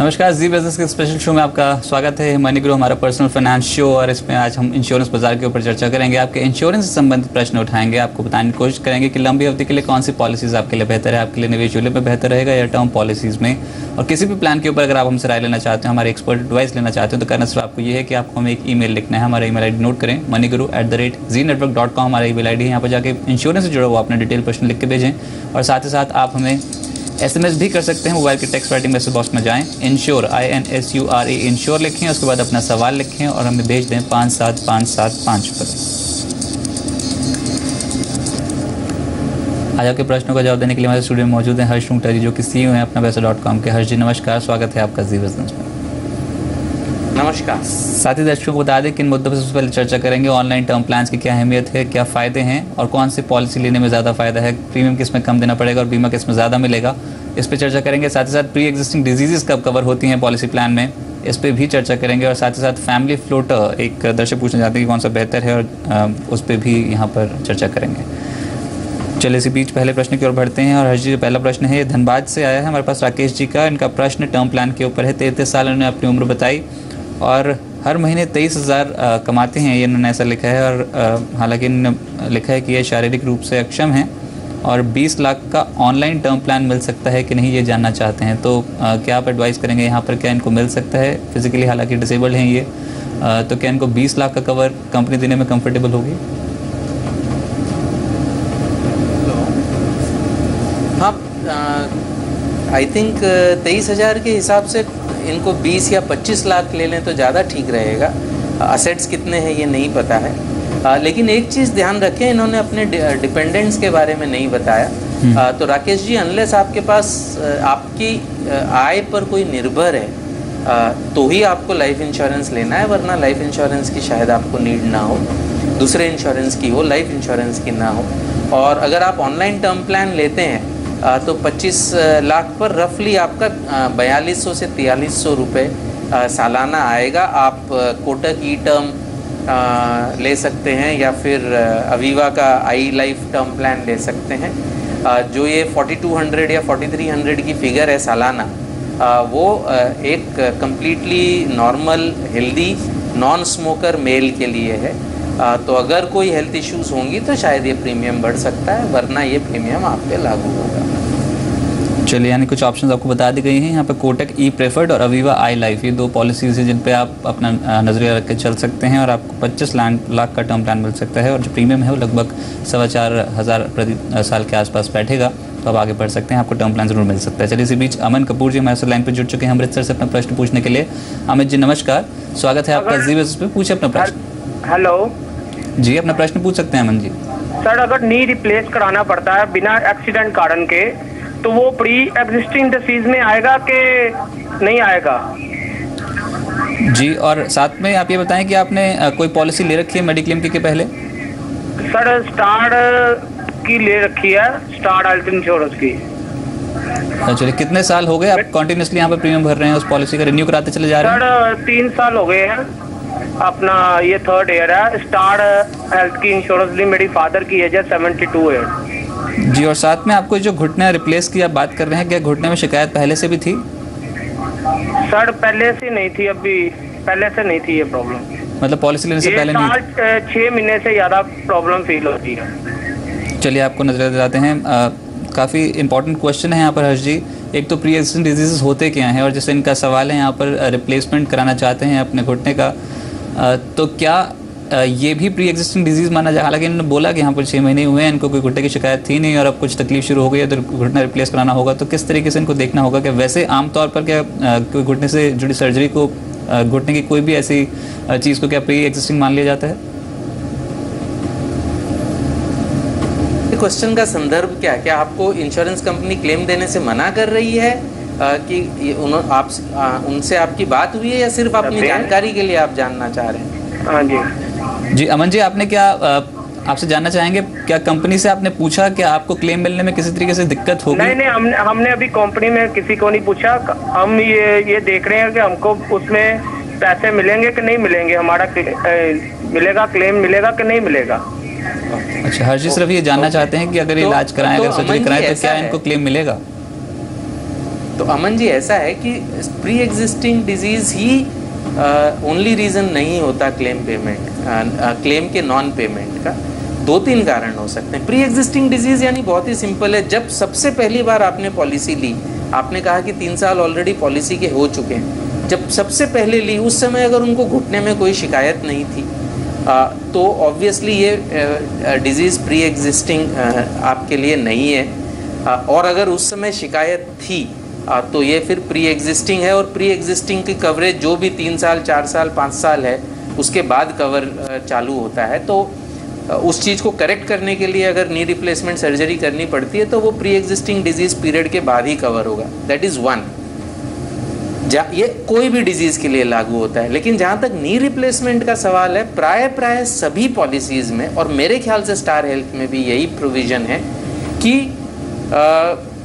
नमस्कार, जी बिजनेस के special show में आपका स्वागत है। मनी ग्रो हमारा पर्सनल फाइनेंस शो, और इसमें आज हम इंश्योरेंस बाजार के ऊपर चर्चा करेंगे। आपके इंश्योरेंस से संबंधित प्रश्न उठाएंगे, आपको बताने की कोशिश करेंगे कि लंबी अवधि के लिए कौन सी पॉलिसीज आपके लिए बेहतर है, आपके लिए निवेश जोड़े में बेहतर रहेगा या टर्म पॉलिसीज में। और किसी भी प्लान के ऊपर अगर आप हमसे राय लेना चाहते हैं, हमारे एक्सपर्ट एडवाइस लेना चाहते हैं, तो करना सिर्फ आपको ये है कि आपको हमें एक ईमेल लिखना है। हमारा ईमेल आईडी नोट करें, moneyguru@zenetwork.com हमारा ईमेल आईडी है। यहाँ पर जाके इंश्योरेंस से जुड़ा हुआ अपना डिटेल प्रश्न लिख के भेजें, और साथ ही साथ आप हमें SMS भी कर सकते हैं। मोबाइल के टेक्स्ट राइटिंग मैसेज बॉक्स में जाएं, इंश्योर INSURE इंश्योर लिखें, उसके बाद अपना सवाल लिखें और हमें भेज दें 57575 पर। आज आपके प्रश्नों का जवाब देने के लिए हमारे स्टूडियो में मौजूद हैं हर्ष रुंगटा जी, जो कि CEO हैं अपना पैसा.com के। हर्ष जी नमस्कार, स्वागत है आपका जी बिजनेस में। नमस्कार। साथ ही दर्शकों को बता दें कि इन मुद्दों पर सबसे पहले चर्चा करेंगे ऑनलाइन टर्म प्लान्स की क्या अहमियत है, क्या फ़ायदे हैं और कौन सी पॉलिसी लेने में ज़्यादा फ़ायदा है, प्रीमियम किस में कम देना पड़ेगा और बीमा किस में ज़्यादा मिलेगा, इस पर चर्चा करेंगे। साथ ही साथ प्री एग्जिस्टिंग डिजीज़ कब कवर होती हैं पॉलिसी प्लान में, इस पर भी चर्चा करेंगे। और साथ ही साथ फैमिली फ्लोटर एक दर्शक पूछना चाहते हैं कि कौन सा बेहतर है, और उस पर भी यहाँ पर चर्चा करेंगे। चलिए इसी बीच पहले प्रश्न की ओर बढ़ते हैं। और हर्ष जी पहला प्रश्न है, धनबाद से आया है हमारे पास राकेश जी का। इनका प्रश्न टर्म प्लान के ऊपर है। 33 साल उन्होंने अपनी उम्र बताई और हर महीने 23,000 कमाते हैं, ये इन्होंने ऐसा लिखा है। और हालांकि इन्होंने लिखा है कि ये शारीरिक रूप से अक्षम हैं और 20 लाख का ऑनलाइन टर्म प्लान मिल सकता है कि नहीं, ये जानना चाहते हैं। तो क्या आप एडवाइस करेंगे यहाँ पर, क्या इनको मिल सकता है? फिजिकली हालांकि डिसेबल्ड हैं ये, तो क्या इनको 20 लाख का कवर कंपनी देने में कंफर्टेबल होगी? हाँ, आई थिंक 23,000 के हिसाब से इनको 20 या 25 लाख ले लें तो ज़्यादा ठीक रहेगा। असेट्स कितने हैं ये नहीं पता है, लेकिन एक चीज़ ध्यान रखें, इन्होंने अपने डिपेंडेंट्स के बारे में नहीं बताया। तो राकेश जी, अनलेस आपके पास आपकी आय पर कोई निर्भर है तो ही आपको लाइफ इंश्योरेंस लेना है, वरना लाइफ इंश्योरेंस की शायद आपको नीड ना हो, दूसरे इंश्योरेंस की हो, लाइफ इंश्योरेंस की ना हो। और अगर आप ऑनलाइन टर्म प्लान लेते हैं तो 25 लाख पर रफली आपका 4200 से 4300 रुपये सालाना आएगा। आप कोटक ई टर्म ले सकते हैं या फिर अवीवा का आई लाइफ टर्म प्लान ले सकते हैं। जो ये 4200 या 4300 की फिगर है सालाना, वो एक completely normal healthy non smoker male के लिए है। तो अगर कोई हेल्थ इश्यूज होंगी तो शायद ये प्रीमियम बढ़ सकता है, वरना ये प्रीमियम आप पे लागू होगा। चलिए, यानी कुछ ऑप्शंस आपको बता दी गई हैं। यहाँ पे कोटक ई प्रेफर्ड और अवीवा आई लाइफ, ये दो पॉलिसीज़ हैं जिन पे आप अपना नज़रिया रख के चल सकते हैं, और आपको 25 लाख का टर्म प्लान मिल सकता है। और जो प्रीमियम है वो लगभग 4,500 प्रति साल के आसपास बैठेगा। तो आप आगे बढ़ सकते हैं, आपको टर्म प्लान जरूर मिल सकता है। चलिए इसी बीच अमन कपूर जी हमारे साथ लाइन पर जुड़ चुके हैं अमृतसर से अपना प्रश्न पूछने के लिए। अमित जी नमस्कार, स्वागत है आपका जी बिजनेस पे। पूछे अपना प्रश्न। हेलो जी, अपना प्रश्न पूछ सकते हैं अमन जी। सर, अगर नी रिप्लेस कराना पड़ता है बिना एक्सीडेंट कारण के, तो वो प्री एग्जिस्टिंग डिसीज में आएगा कि नहीं आएगा? जी, और साथ में आप ये बताएं कि आपने कोई पॉलिसी ले रखी है मेडिक्लेम की पहले? सर, स्टार की ले रखी है, स्टार हेल्थ इंश्योरेंस की। चलिए, कितने साल हो गए आप कंटिन्यूसली यहाँ पर प्रीमियम भर रहे हैं, उस पॉलिसी का रिन्यू कराते चले जा रहे हैं? सर 3 साल हो गए हैं, अपना ये 3rd ईयर है। स्टार हेल्थ की इंश्योरेंस ली, मेरी फादर की एज है 72 है। जी, और साथ में आपको जो घुटने रिप्लेस की आप बात कर रहे हैं, क्या घुटने में शिकायत पहले से भी थी? सर पहले से नहीं थी, अभी पहले से नहीं थी ये प्रॉब्लम। मतलब पॉलिसी लेने से पहले नहीं? 6 महीने से ज़्यादा प्रॉब्लम फील होती है। चलिए आपको नजर दिलाते हैं। काफ़ी इंपॉर्टेंट क्वेश्चन है यहाँ पर हर्ष जी। एक तो प्री एक्जिस्टिंग डिजीज़ होते क्या हैं, और जैसे इनका सवाल है यहाँ पर रिप्लेसमेंट कराना चाहते हैं अपने घुटने का, तो क्या ये भी प्री एग्जिस्टिंग डिजीज़ माना जाए? हालांकि इन्होंने बोला कि यहाँ पर 6 महीने हुए हैं, इनको कोई घुटने की शिकायत थी नहीं और अब कुछ तकलीफ शुरू हो गई है तो घुटना रिप्लेस कराना होगा। तो किस तरीके से इनको देखना होगा? कि वैसे आमतौर पर क्या कोई घुटने से जुड़ी सर्जरी को, घुटने की कोई भी ऐसी चीज़ को क्या प्री एग्जिस्टिंग मान लिया जाता है? क्वेश्चन का संदर्भ क्या आपको इंश्योरेंस कंपनी क्लेम देने से मना कर रही है कि उनसे आपकी बात हुई है, या सिर्फ अपनी जानकारी के लिए आप जानना चाह रहे हैं? हाँ जी अमन जी, आपने क्या आपसे जानना चाहेंगे, क्या कंपनी से आपने पूछा कि आपको क्लेम मिलने में किसी तरीके से दिक्कत होगी? नहीं, हमने अभी कंपनी में किसी को नहीं पूछा। हम ये देख रहे हैं कि हमको उसमें पैसे मिलेंगे कि नहीं मिलेंगे, हमारा मिलेगा, क्लेम मिलेगा कि नहीं मिलेगा। अच्छा, हर जी सिर्फ ये जानना चाहते हैं कि अगर इलाज कराएं, अगर सर्जरी कराएं तो क्या इनको क्लेम मिलेगा? तो अमन जी ऐसा है कि प्री एग्जिस्टिंग डिजीज़ ही ओनली रीज़न नहीं होता क्लेम क्लेम के नॉन पेमेंट का। 2-3 कारण हो सकते हैं। प्री एग्जिस्टिंग डिजीज़ यानी बहुत ही सिंपल है, जब सबसे पहली बार आपने पॉलिसी ली, आपने कहा कि 3 साल ऑलरेडी पॉलिसी के हो चुके हैं, जब सबसे पहले ली उस समय अगर उनको घुटने में कोई शिकायत नहीं थी तो ऑब्वियसली ये डिजीज़ प्री एग्जिस्टिंग आपके लिए नहीं है। और अगर उस समय शिकायत थी तो ये फिर प्री एग्जिस्टिंग है, और प्री एग्जिस्टिंग की कवरेज जो भी 3 साल 4 साल 5 साल है उसके बाद कवर चालू होता है। तो उस चीज़ को करेक्ट करने के लिए अगर नी रिप्लेसमेंट सर्जरी करनी पड़ती है तो वो प्री एग्जिस्टिंग डिजीज़ पीरियड के बाद ही कवर होगा। That is one. ये कोई भी डिजीज़ के लिए लागू होता है। लेकिन जहाँ तक नी रिप्लेसमेंट का सवाल है, प्राय सभी पॉलिसीज़ में, और मेरे ख्याल से स्टार हेल्थ में भी यही प्रोविज़न है कि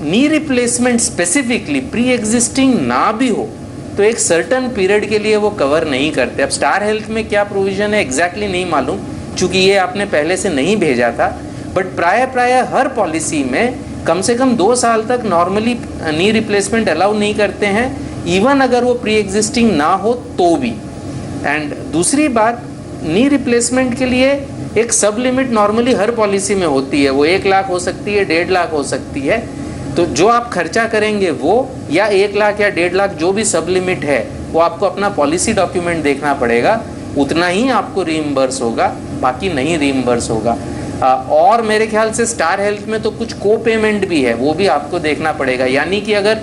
knee replacement specifically pre existing ना भी हो तो एक सर्टन पीरियड के लिए वो कवर नहीं करते। अब स्टार हेल्थ में क्या प्रोविज़न है एग्जैक्टली नहीं मालूम, चूँकि ये आपने पहले से नहीं भेजा था, बट प्राय हर पॉलिसी में कम से कम 2 साल तक नॉर्मली नी रिप्लेसमेंट अलाउ नहीं करते हैं, इवन अगर वो प्री एग्जिस्टिंग ना हो तो भी। एंड दूसरी बात, नी रिप्लेसमेंट के लिए एक सब लिमिट नॉर्मली हर पॉलिसी में होती है, वो 1 लाख हो सकती है, 1.5 लाख हो सकती है। तो जो आप खर्चा करेंगे वो, या 1 लाख या 1.5 लाख जो भी सब लिमिट है, वो आपको अपना पॉलिसी डॉक्यूमेंट देखना पड़ेगा, उतना ही आपको रीइम्बर्स होगा, बाकी नहीं रीइम्बर्स होगा। और मेरे ख्याल से स्टार हेल्थ में तो कुछ को पेमेंट भी है, वो भी आपको देखना पड़ेगा। यानी कि अगर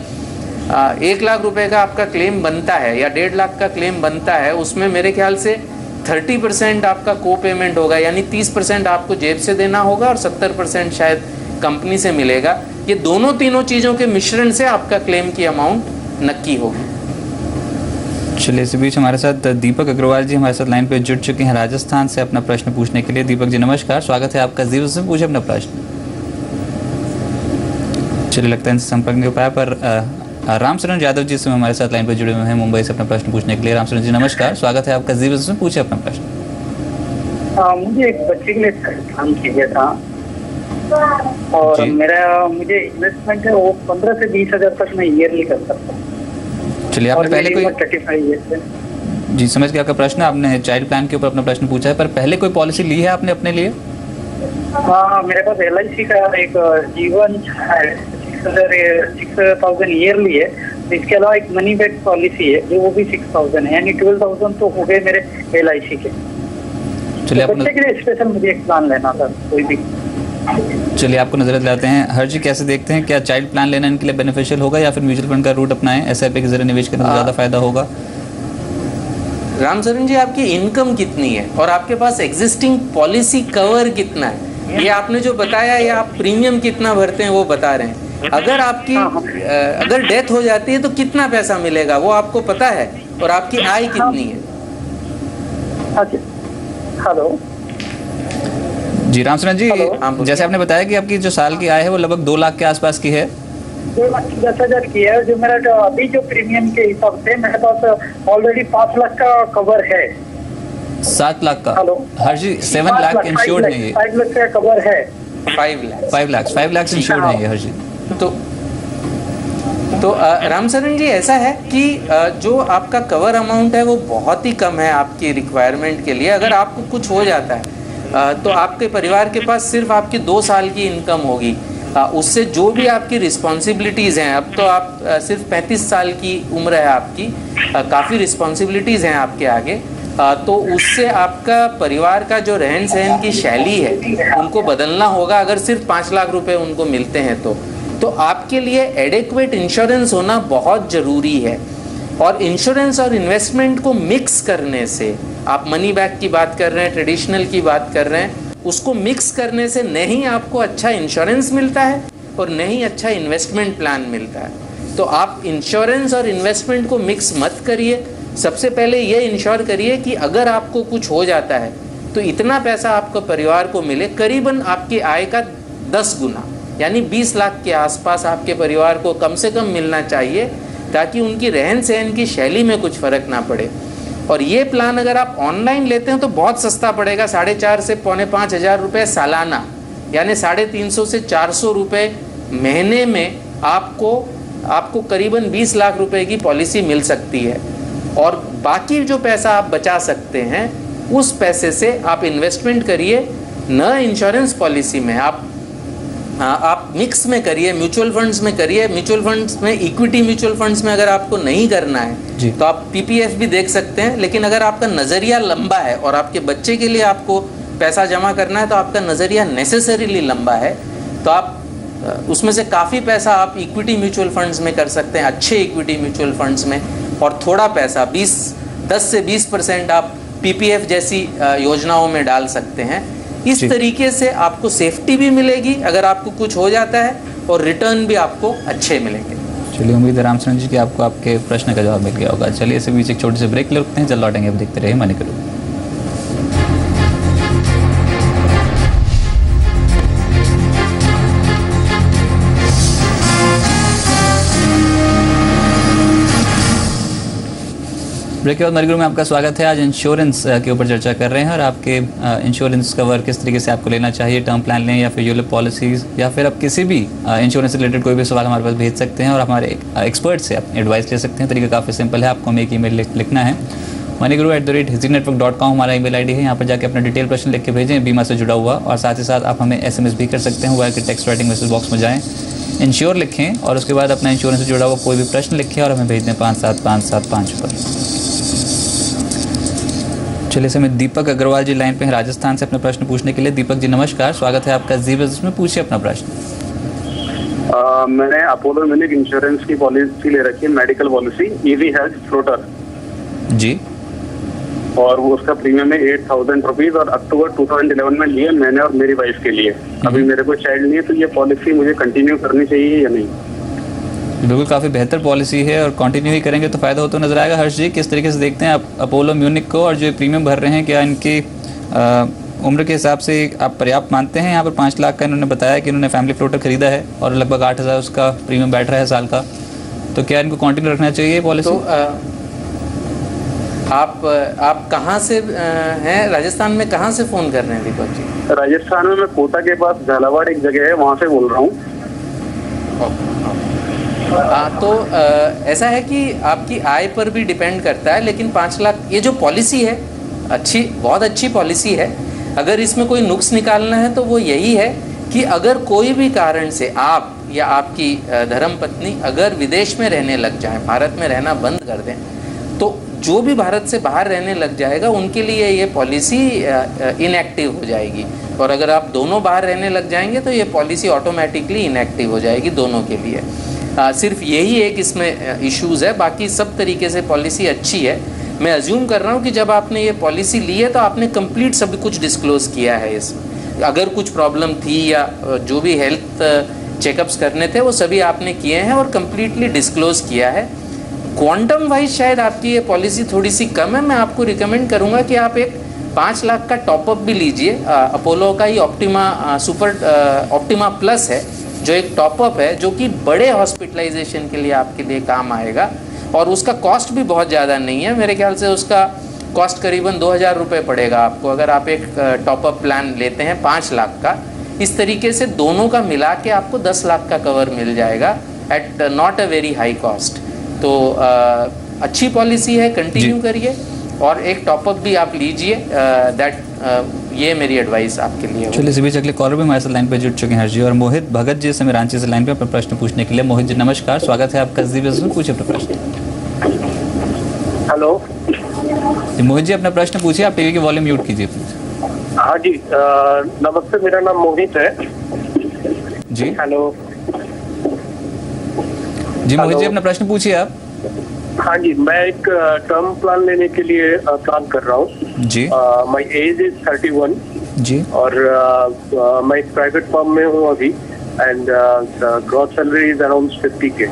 1 लाख रुपए का आपका क्लेम बनता है या 1.5 लाख का क्लेम बनता है, उसमें मेरे ख्याल से 30% आपका को पेमेंट होगा, यानी 30% आपको जेब से देना होगा और 70% शायद कंपनी से मिलेगा। ये तीनों चीज़ों के मिश्रण से आपका क्लेम की अमाउंट नक्की होगी। चलिए, इस बीच हमारे साथ दीपक अग्रवाल जी हमारे साथ लाइन पे जुड़ चुके हैं राजस्थान से अपना प्रश्न पूछने के लिए। दीपक जी नमस्कार, स्वागत है आपका जीरो से, पूछे अपना प्रश्न। चलिए, लगता है इनसे संपर्क नहीं हो पाया, पर रामचरण यादव जी से हमारे साथ लाइन पर जुड़े हुए हैं मुंबई से अपना प्रश्न पूछने के लिए। रामचरण जी नमस्कार, स्वागत है आपका जीरो से, पूछे अपना प्रश्न। मुझे एक बच्चे के लिए काम किया था और मुझे इन्वेस्टमेंट है वो 15 से 20 हज़ार तक मैं ईयरली कर सकता हूँ। चलिए, आपने पहले कोई 35 ईयर से जी समझ गया आपका प्रश्न। आपने चाइल्ड प्लान के ऊपर अपना प्रश्न पूछा है, पर पहले कोई पॉलिसी ली है आपने अपने लिए? हाँ, मेरे पास LIC का एक जीवन है, 6,000 ईयरली है। इसके अलावा एक मनी बैक पॉलिसी है जो वो भी 6,000 है, यानी 12,000 तो हो गए मेरे LIC के। चलिए, तो बच्चे के लिए स्पेशल मुझे एक प्लान लेना था कोई भी। चलिए, आपको नजर दिलाते हैं। हर जी कैसे देखते हैं, क्या चाइल्ड प्लान लेना इनके लिए बेनिफिशियल होगा या फिर म्यूचुअल फंड का रूट अपनाएं, SIP के जरिए निवेश करने से ज़्यादा फायदा होगा? रामचरण जी, आपकी इनकम कितनी है और आपके पास एग्जिस्टिंग पॉलिसी कवर कितना है, ये आपने जो बताया, या आप प्रीमियम कितना भरते हैं वो बता रहे हैं। अगर आपकी अगर डेथ हो जाती है तो कितना पैसा मिलेगा वो आपको पता है, और आपकी आय कितनी है? हेलो जी रामचरण जी, जैसे आपने बताया कि आपकी जो साल की आय है वो लगभग 2 लाख के आसपास की है। 2,10,000 की है। जो मेरा अभी जो प्रीमियम के हिसाब से मेरे पास ऑलरेडी 5 लाख का कवर है। 7 लाख का? हेलो हर जी 7 लाख इंश्योर्ड है ये। 5 लाख का कवर है। 5 लाख इंश्योर्ड है ये हर जी। तो रामचरण जी, ऐसा है कि जो आपका कवर अमाउंट है वो बहुत ही कम है आपकी रिक्वायरमेंट के लिए। अगर आपको कुछ हो जाता है तो आपके परिवार के पास सिर्फ आपकी 2 साल की इनकम होगी। उससे जो भी आपकी रिस्पॉन्सिबिलिटीज़ हैं, अब तो आप सिर्फ 35 साल की उम्र है आपकी, काफ़ी रिस्पॉन्सिबिलिटीज़ हैं आपके आगे, तो उससे आपका परिवार का जो रहन सहन की शैली है उनको बदलना होगा। अगर सिर्फ 5 लाख रुपए उनको मिलते हैं तो आपके लिए एडेक्वेट इंश्योरेंस होना बहुत ज़रूरी है। और इंश्योरेंस और इन्वेस्टमेंट को मिक्स करने से, आप मनी बैक की बात कर रहे हैं, ट्रेडिशनल की बात कर रहे हैं, उसको मिक्स करने से नहीं आपको अच्छा इंश्योरेंस मिलता है और नहीं अच्छा इन्वेस्टमेंट प्लान मिलता है। तो आप इंश्योरेंस और इन्वेस्टमेंट को मिक्स मत करिए। सबसे पहले ये इंश्योर करिए कि अगर आपको कुछ हो जाता है तो इतना पैसा आपको परिवार को मिले, करीबन आपकी आय का 10 गुना, यानी 20 लाख के आसपास आपके परिवार को कम से कम मिलना चाहिए, ताकि उनकी रहन सहन की शैली में कुछ फ़र्क ना पड़े। और ये प्लान अगर आप ऑनलाइन लेते हैं तो बहुत सस्ता पड़ेगा, 4,500 से 4,500 रुपये सालाना, यानी 350 से 400 रुपये महीने में आपको आपको करीबन 20 लाख रुपए की पॉलिसी मिल सकती है, और बाकी जो पैसा आप बचा सकते हैं उस पैसे से आप इन्वेस्टमेंट करिए, न इंश्योरेंस पॉलिसी में, आप मिक्स में करिए, म्यूचुअल फंड्स में करिए। म्यूचुअल फंड्स में, इक्विटी म्यूचुअल फंड्स में अगर आपको नहीं करना है तो आप पीपीएफ भी देख सकते हैं, लेकिन अगर आपका नज़रिया लंबा है और आपके बच्चे के लिए आपको पैसा जमा करना है तो आपका नज़रिया नेसेसरीली लंबा है, तो आप उसमें से काफ़ी पैसा आप इक्विटी म्यूचुअल फंड्स में कर सकते हैं, अच्छे इक्विटी म्यूचुअल फंड्स में, और थोड़ा पैसा 10 से 20% आप पीपीएफ जैसी योजनाओं में डाल सकते हैं। इस तरीके से आपको सेफ्टी भी मिलेगी अगर आपको कुछ हो जाता है, और रिटर्न भी आपको अच्छे मिलेंगे। चलिए, उम्मीद है रामचंद्र जी कि आपको आपके प्रश्न का जवाब मिल गया होगा। चलिए इसे बीच एक छोटे से ब्रेक ले रखते हैं, जल्द लौटेंगे। अब देखते रहिए मनी करो। ब्रेक के बाद मनी गुरु में आपका स्वागत है। आज इंश्योरेंस के ऊपर चर्चा कर रहे हैं, और आपके इंश्योरेंस कवर किस तरीके से आपको लेना चाहिए, टर्म प्लान लें या फिर यूलिप पॉलिसीज़, या फिर आप किसी भी इंश्योरेंस से रिलेटेड कोई भी सवाल हमारे पास भेज सकते हैं और हमारे एक्सपर्ट से आप एडवाइस ले सकते हैं। तरीका काफ़ी सिंपल है, आपको हमें एक ईमेल लिखना है, moneyguru@easynetwork.com हमारा ईमेल आईडी है। यहाँ पर जाकर अपना डिटेल प्रश्न लिख के भेजें बीमा से जुड़ा हुआ, और साथ ही साथ आप हमें SMS भी कर सकते हैं। मोबाइल के टेक्स्ट राइटिंग मैसेज बॉक्स में जाएँ, इंश्योर लिखें और उसके बाद अपना इंश्योरेंस से जुड़ा हुआ कोई भी प्रश्न लिखें और हमें भेज दें 57575 पर। चलिए, समय दीपक अग्रवाल जी लाइन पे हैं राजस्थान से अपने प्रश्न पूछने के लिए। दीपक जी नमस्कार, स्वागत है आपका जी बिजनेस में, पूछिए अपना प्रश्न। मैंने अपोलो म्यूनिक इंश्योरेंस की पॉलिसी ले रखी है, मेडिकल पॉलिसी ईवी हेल्थ फ्लोटर जी, और वो उसका प्रीमियम है 8,000 रुपीज, और अक्टूबर 2011 में लिए मैंने और मेरी वाइफ के लिए। अभी मेरे को चाइल्ड नहीं है, तो ये पॉलिसी मुझे कंटिन्यू करनी चाहिए या नहीं? बिल्कुल, काफ़ी बेहतर पॉलिसी है और कंटिन्यू ही करेंगे तो फ़ायदा होता नजर आएगा। हर्ष जी, किस तरीके से देखते हैं आप अपोलो म्यूनिक को, और जो प्रीमियम भर रहे हैं क्या इनकी उम्र के हिसाब से आप पर्याप्त मानते हैं? यहाँ पर 5 लाख का इन्होंने बताया कि इन्होंने फैमिली फ्लोटर खरीदा है और लगभग 8,000 उसका प्रीमियम बैठ रहा है साल का, तो क्या इनको कंटिन्यू रखना चाहिए पॉलिसी? तो आप कहाँ से हैं? राजस्थान में कहाँ से फ़ोन कर रहे हैं दीपक जी? राजस्थान में मैं कोटा के पास झालावाड़ एक जगह है, वहाँ से बोल रहा हूँ। तो ऐसा है कि आपकी आय पर भी डिपेंड करता है, लेकिन 5 लाख ये जो पॉलिसी है बहुत अच्छी पॉलिसी है। अगर इसमें कोई नुक्स निकालना है तो वो यही है कि अगर कोई भी कारण से आप या आपकी धर्मपत्नी अगर विदेश में रहने लग जाएं, भारत में रहना बंद कर दें, तो जो भी भारत से बाहर रहने लग जाएगा उनके लिए ये पॉलिसी इनएक्टिव हो जाएगी, और अगर आप दोनों बाहर रहने लग जाएंगे तो ये पॉलिसी ऑटोमेटिकली इनएक्टिव हो जाएगी दोनों के लिए। सिर्फ यही एक इसमें इश्यूज़ है, बाकी सब तरीके से पॉलिसी अच्छी है। मैं अज्यूम कर रहा हूँ कि जब आपने ये पॉलिसी ली है तो आपने कंप्लीट सब कुछ डिस्क्लोज़ किया है इसमें। अगर कुछ प्रॉब्लम थी या जो भी हेल्थ चेकअप्स करने थे वो सभी आपने किए हैं और कंप्लीटली डिस्क्लोज़ किया है। क्वांटम वाइज शायद आपकी ये पॉलिसी थोड़ी सी कम है। मैं आपको रिकमेंड करूँगा कि आप एक 5 लाख का टॉपअप भी लीजिए। अपोलो का ही ऑप्टिमा प्लस है जो एक टॉपअप है, जो कि बड़े हॉस्पिटलाइजेशन के लिए आपके लिए काम आएगा, और उसका कॉस्ट भी बहुत ज़्यादा नहीं है। मेरे ख्याल से उसका कॉस्ट करीबन 2,000 रुपये पड़ेगा आपको अगर आप एक टॉपअप प्लान लेते हैं 5 लाख का। इस तरीके से दोनों का मिला के आपको 10 लाख का कवर मिल जाएगा at not a very high cost. तो अच्छी पॉलिसी है, कंटिन्यू करिए, और एक टॉपअप भी आप लीजिए। ये मेरी एडवाइस आपके लिए। चलिए, इसी बीच अगले कॉलर भी हमारे साथ लाइन पे जुड़ चुके हैं हर्ष जी, और मोहित भगत जी से रांची से लाइन पे अपना प्रश्न पूछने के लिए। मोहित जी नमस्कार, स्वागत है आपका जी बिजनेस में, पूछिए अपना प्रश्न। हेलो जी, मोहित जी अपना प्रश्न पूछिए, आप टीवी की वॉल्यूम म्यूट कीजिए प्लीज। हाँ जी, नमस्ते, मेरा नाम मोहित है जी। हेलो जी मोहित जी अपना प्रश्न पूछिए आप। हाँ जी, मैं एक टर्म प्लान लेने के लिए प्लान कर रहा हूँ जी। माई एज इज 31 जी, और मैं एक प्राइवेट फर्म में हूँ अभी, and gross salary is around 50K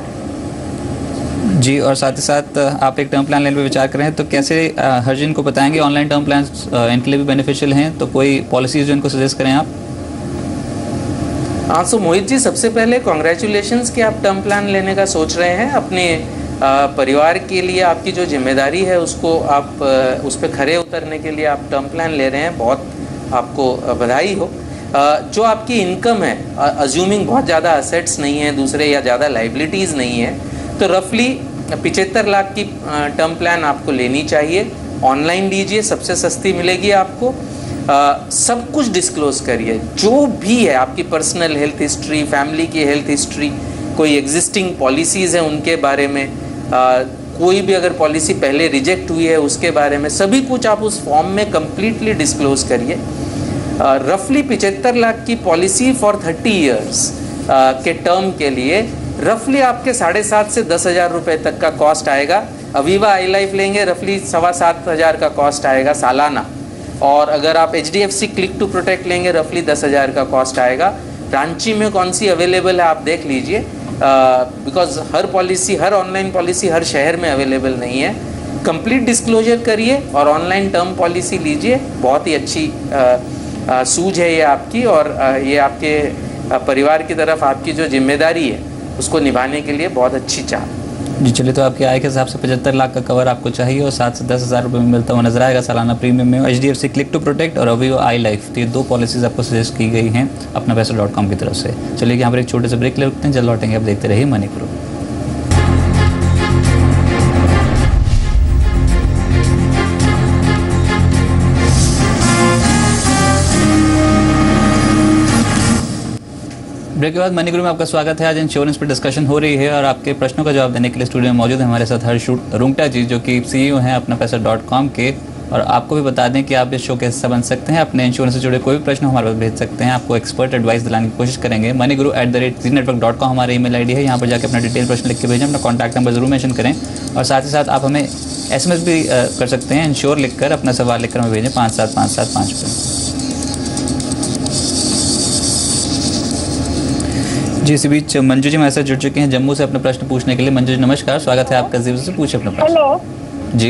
जी। और साथ ही साथ आप एक टर्म प्लान लेने पर विचार कर रहे हैं, तो कैसे हर्जिन को बताएंगे ऑनलाइन टर्म प्लान इनके लिए भी बेनिफिशियल हैं, तो कोई पॉलिसीज जो इनको सजेस्ट करें आप? हाँ, सो मोहित जी सबसे पहले कॉन्ग्रेचुलेशंस कि आप टर्म प्लान लेने का सोच रहे हैं। अपने परिवार के लिए आपकी जो जिम्मेदारी है उसको आप उस पर खरे उतरने के लिए आप टर्म प्लान ले रहे हैं, बहुत आपको बधाई हो। जो आपकी इनकम है, अज्यूमिंग बहुत ज़्यादा असेट्स नहीं है दूसरे या ज़्यादा लाइबिलिटीज़ नहीं है, तो रफली 75 लाख की टर्म प्लान आपको लेनी चाहिए। ऑनलाइन लीजिए, सबसे सस्ती मिलेगी आपको। सब कुछ डिस्क्लोज करिए, जो भी है आपकी पर्सनल हेल्थ हिस्ट्री, फैमिली की हेल्थ हिस्ट्री, कोई एग्जिस्टिंग पॉलिसीज़ हैं उनके बारे में, कोई भी अगर पॉलिसी पहले रिजेक्ट हुई है उसके बारे में, सभी कुछ आप उस फॉर्म में कम्प्लीटली डिस्क्लोज करिए। रफली 75 लाख की पॉलिसी फॉर 30 ईयर्स के टर्म के लिए रफली आपके 7.5 से 10,000 रुपये तक का कॉस्ट आएगा। अवीवा आई लाइफ लेंगे रफली 7,500 का कॉस्ट आएगा सालाना, और अगर आप HDFC क्लिक टू प्रोटेक्ट लेंगे रफली 10,000 का कॉस्ट आएगा। रांची में कौन सी अवेलेबल है आप देख लीजिए, बिकॉज हर पॉलिसी, हर ऑनलाइन पॉलिसी हर शहर में अवेलेबल नहीं है। कंप्लीट डिस्क्लोजर करिए और ऑनलाइन टर्म पॉलिसी लीजिए, बहुत ही अच्छी सूझ है ये आपकी, और ये आपके परिवार की तरफ आपकी जो जिम्मेदारी है उसको निभाने के लिए बहुत अच्छी चाह। जी चलिए, तो आपके आय के हिसाब से 75 लाख का कवर आपको चाहिए और 7 से 10,000 रुपये में मिलता हुआ नजर आएगा सालाना प्रीमियम में। HDFC क्लिक टू प्रोटेक्ट और अवीवा आई लाइफ, तो ये 2 पॉलिसीज़ आपको सजेस्ट की गई हैं अपना पैसा.com की तरफ से। चलिए यहाँ पर एक छोटे से ब्रेक ले लेते हैं, जल्द लौटेंगे, आप देखते रहिए मनी ग्रो। ब्रेक के बाद मनी गुरु में आपका स्वागत है। आज इंश्योरेंस पर डिस्कशन हो रही है और आपके प्रश्नों का जवाब देने के लिए स्टूडियो में मौजूद है हमारे साथ हर्ष रुंगटा जी, जो कि CEO हैं अपना पैसा.com के। और आपको भी बता दें कि आप इस शो के हिस्सा बन सकते हैं, अपने इंश्योरेंस से जुड़े कोई भी प्रश्न हमारे पास भेज सकते हैं, आपको एक्सपर्ट एडवाइस दिलाने की कोशिश करेंगे। moneyguru@zeenetwork.com हमारा ईमेल ID है, यहाँ पर जाकर अपना डिटेल प्रश्न लिख के भेजें, अपना कॉन्टैक्ट नंबर जरूर मेंशन करें। और साथ ही साथ आप हमें SMS भी कर सकते हैं, इंश्योर लिखकर अपना सवाल लिखकर हमें भेजें 57575 पर। जी, इसी बीच मंजू जी हमारे साथ जुड़ चुके हैं जम्मू से अपने प्रश्न पूछने के लिए। मंजू जी नमस्कार, स्वागत है आपका जीवन से, पूछिए अपना प्रश्न। हेलो जी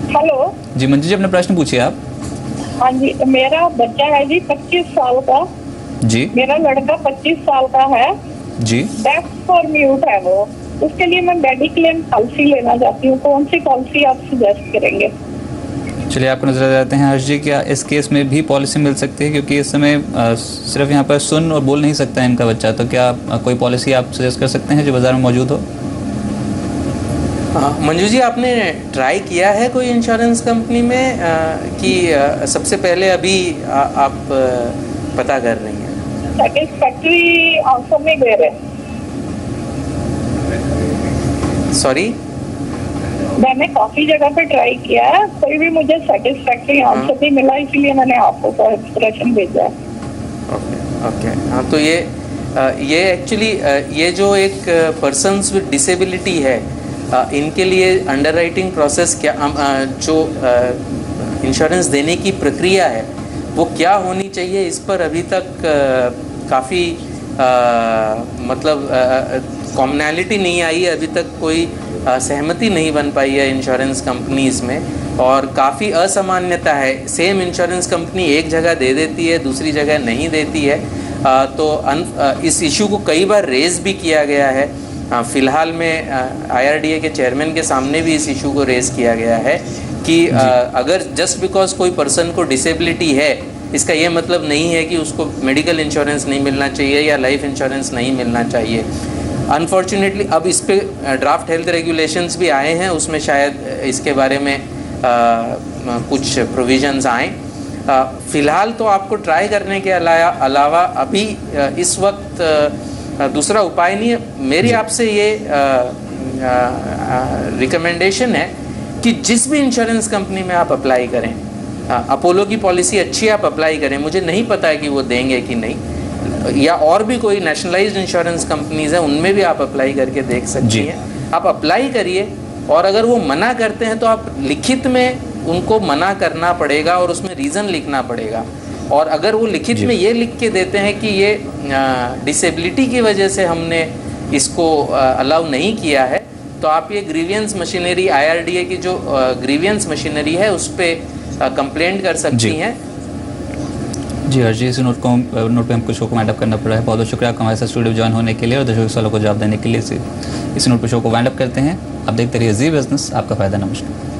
हेलो जी मंजू जी अपना प्रश्न पूछिए आप। हाँ जी, मेरा बच्चा है जी 25 साल का। जी मेरा लड़का 25 साल का है जी, डेफ और म्यूट है वो। उसके लिए मैं मेडिक्लेम पॉलिसी लेना चाहती हूँ, कौन सी पॉलिसी आप सजेस्ट करेंगे? चलिए आपको नजर आ जाते हैं हर्ष जी, क्या इस केस में भी पॉलिसी मिल सकती है, क्योंकि इस समय सिर्फ यहाँ पर सुन और बोल नहीं सकता है इनका बच्चा, तो क्या कोई पॉलिसी आप सजेस्ट कर सकते हैं जो बाजार में मौजूद हो? मंजू जी, आपने ट्राई किया है कोई इंश्योरेंस कंपनी में कि सबसे पहले अभी आप पता कर रही हैं? सेटिस्फैक्ट्री आंसर नहीं दे रहे। सॉरी, मैंने काफी जगह पे ट्राई किया है, कोई भी मुझे सेटिस्फैक्ट्री आंसर नहीं मिला, इसलिए मैंने आपको प्रश्न भेजा है। ओके। हाँ, तो ये एक्चुअली ये जो एक पर्सन्स विद डिसेबिलिटी है, इनके लिए अंडरराइटिंग प्रोसेस क्या, जो इंश्योरेंस देने की प्रक्रिया है वो क्या होनी चाहिए, इस पर अभी तक काफ़ी मतलब कॉमनैलिटी नहीं आई है, अभी तक कोई सहमति नहीं बन पाई है इंश्योरेंस कंपनीज़ में, और काफ़ी असामान्यता है। सेम इंश्योरेंस कंपनी एक जगह दे देती है, दूसरी जगह नहीं देती है। तो इस इशू को कई बार रेज़ भी किया गया है। फ़िलहाल में IRDA के चेयरमैन के सामने भी इस इशू को रेज़ किया गया है कि अगर जस्ट बिकॉज कोई पर्सन को डिसेबिलिटी है, इसका ये मतलब नहीं है कि उसको मेडिकल इंश्योरेंस नहीं मिलना चाहिए या लाइफ इंश्योरेंस नहीं मिलना चाहिए। अनफॉर्चुनेटली अब इस पे ड्राफ्ट हेल्थ रेगुलेशंस भी आए हैं, उसमें शायद इसके बारे में कुछ प्रोविजंस आएँ। फ़िलहाल तो आपको ट्राई करने के अलावा अभी इस वक्त दूसरा उपाय नहीं है। मेरी आपसे ये रिकमेंडेशन है कि जिस भी इंश्योरेंस कंपनी में आप अप्लाई करें, अपोलो की पॉलिसी अच्छी आप अप्लाई करें, मुझे नहीं पता है कि वो देंगे कि नहीं, या और भी कोई नेशनलाइज्ड इंश्योरेंस कंपनीज हैं उनमें भी आप अप्लाई करके देख सकती हैं। आप अप्लाई करिए, और अगर वो मना करते हैं तो आप लिखित में उनको मना करना पड़ेगा और उसमें रीज़न लिखना पड़ेगा। और अगर वो लिखित में ये लिख के देते हैं कि ये डिसेबिलिटी की वजह से हमने इसको अलाउ नहीं किया है, तो आप ये ग्रीवियंस मशीनरी, IRDA की जो ग्रीवियंस मशीनरी है उस पर कंप्लेंट कर सकती हैं। जी हर्ष जी, इस नोट पे हमको शो को वाइंड अप करना पड़ा है। बहुत बहुत शुक्रिया आपका हमारे साथ स्टूडियो ज्वाइन होने के लिए और दर्शकों के सवालों को जवाब देने के लिए। इस नोट पे शो को वाइंड अप करते हैं। आप देखते रहिए जी बिजनेस, आपका फ़ायदा। नमस्कार।